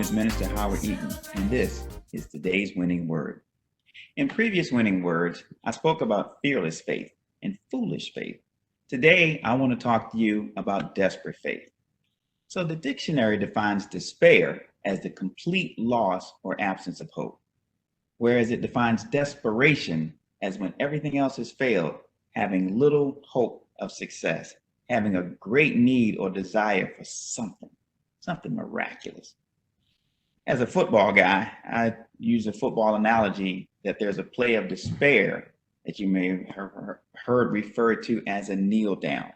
is Minister Howard Eaton, and this is today's winning word. In previous winning words, I spoke about fearless faith and foolish faith. Today, I want to talk to you about desperate faith. So, the dictionary defines despair as the complete loss or absence of hope, whereas it defines desperation as when everything else has failed, having little hope of success, having a great need or desire for something miraculous. As a football guy, I use a football analogy that there's a play of despair that you may have heard referred to as a kneel down.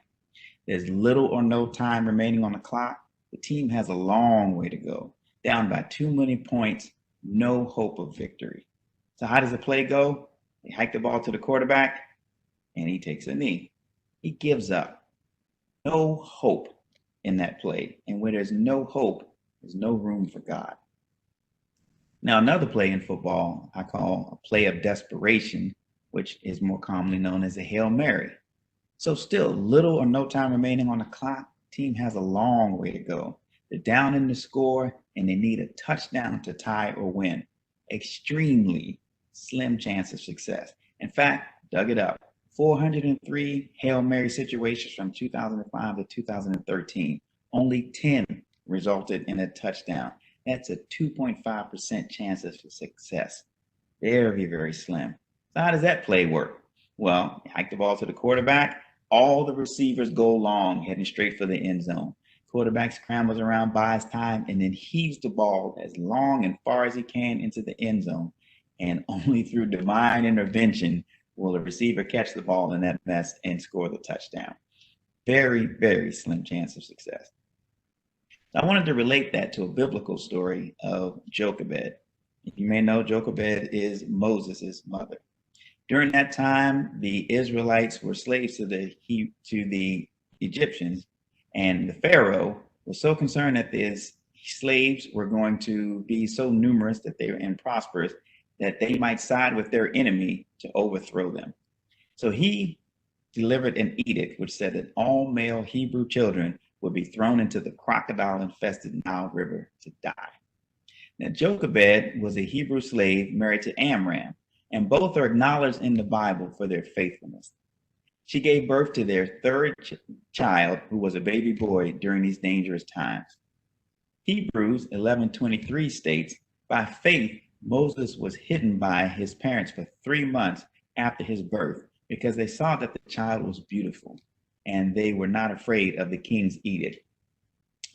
There's little or no time remaining on the clock. The team has a long way to go, down by too many points, no hope of victory. So how does the play go? They hike the ball to the quarterback, and he takes a knee. He gives up. No hope in that play. And where there's no hope, there's no room for God. Now, another play in football I call a play of desperation, which is more commonly known as a Hail Mary. So still little or no time remaining on the clock. Team has a long way to go. They're down in the score and they need a touchdown to tie or win. Extremely slim chance of success. In fact, dug it up. 403 Hail Mary situations from 2005 to 2013. Only 10 resulted in a touchdown. That's a 2.5% chance of success. Very, very slim. So how does that play work? Well, you hike the ball to the quarterback. All the receivers go long, heading straight for the end zone. Quarterback scrambles around, buys time, and then heaves the ball as long and far as he can into the end zone. And only through divine intervention will the receiver catch the ball in that mess and score the touchdown. Very, very slim chance of success. I wanted to relate that to a biblical story of Jochebed. You may know Jochebed is Moses' mother. During that time, the Israelites were slaves to the Egyptians, and the Pharaoh was so concerned that his slaves were going to be so numerous that they were and prosperous that they might side with their enemy to overthrow them. So he delivered an edict which said that all male Hebrew children would be thrown into the crocodile-infested Nile River to die. Now, Jochebed was a Hebrew slave married to Amram, and both are acknowledged in the Bible for their faithfulness. She gave birth to their third child, who was a baby boy during these dangerous times. Hebrews 11:23 states, by faith, Moses was hidden by his parents for 3 months after his birth because they saw that the child was beautiful and they were not afraid of the king's edict.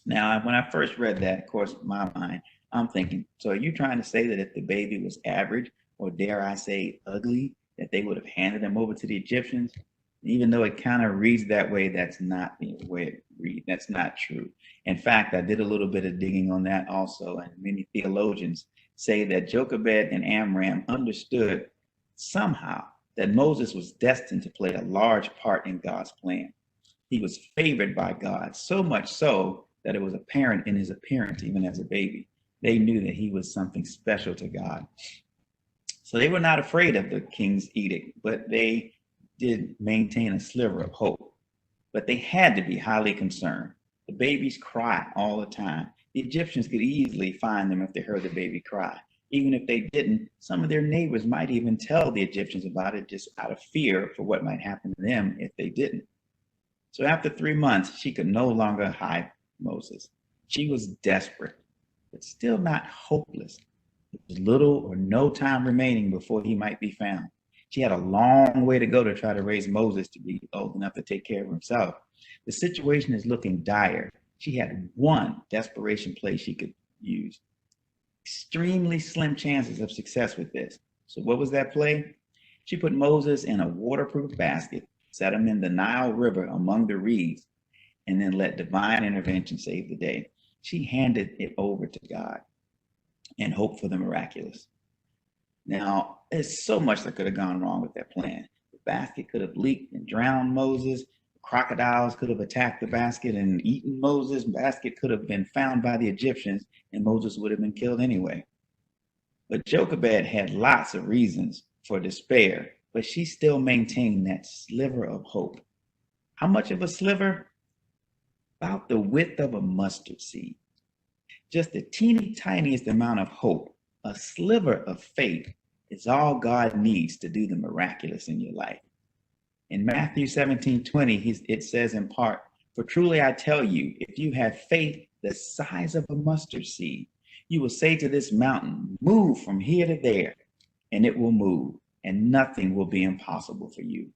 Now, when I first read that, of course, in my mind, I'm thinking, so are you trying to say that if the baby was average, or dare I say ugly, that they would have handed him over to the Egyptians? Even though it kind of reads that way, that's not the way it reads. That's not true. In fact, I did a little bit of digging on that also, and many theologians say that Jochebed and Amram understood somehow that Moses was destined to play a large part in God's plan. He was favored by God, so much so that it was apparent in his appearance, even as a baby. They knew that he was something special to God. So they were not afraid of the king's edict, but they did maintain a sliver of hope. But they had to be highly concerned. The babies cry all the time. The Egyptians could easily find them if they heard the baby cry. Even if they didn't, some of their neighbors might even tell the Egyptians about it just out of fear for what might happen to them if they didn't. So after 3 months, she could no longer hide Moses. She was desperate, but still not hopeless. There was little or no time remaining before he might be found. She had a long way to go to try to raise Moses to be old enough to take care of himself. The situation is looking dire. She had one desperation play she could use. Extremely slim chances of success with this. So what was that play? She put Moses in a waterproof basket, set him in the Nile River among the reeds, and then let divine intervention save the day. She handed it over to God and hoped for the miraculous. Now, there's so much that could have gone wrong with that plan. The basket could have leaked and drowned Moses. Crocodiles could have attacked the basket and eaten Moses. The basket could have been found by the Egyptians, and Moses would have been killed anyway. But Jochebed had lots of reasons for despair, but she still maintained that sliver of hope. How much of a sliver? About the width of a mustard seed. Just the teeny tiniest amount of hope, a sliver of faith, is all God needs to do the miraculous in your life. In Matthew 17:20, it says in part, "For truly I tell you, if you have faith the size of a mustard seed, you will say to this mountain, 'Move from here to there,' and it will move, and nothing will be impossible for you."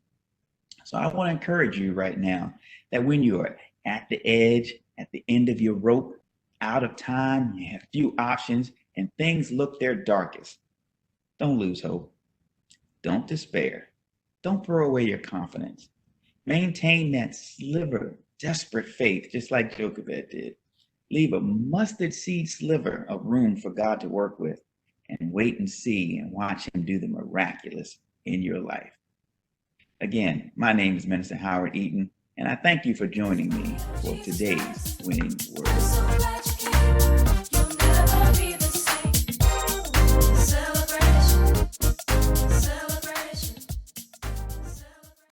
So I want to encourage you right now that when you are at the edge, at the end of your rope, out of time, you have few options, and things look their darkest, don't lose hope. Don't despair. Don't throw away your confidence. Maintain that sliver of desperate faith, just like Jochebed did. Leave a mustard seed sliver of room for God to work with, and wait and see and watch Him do the miraculous in your life. Again, my name is Minister Howard Eaton, and I thank you for joining me for today's Winning Word.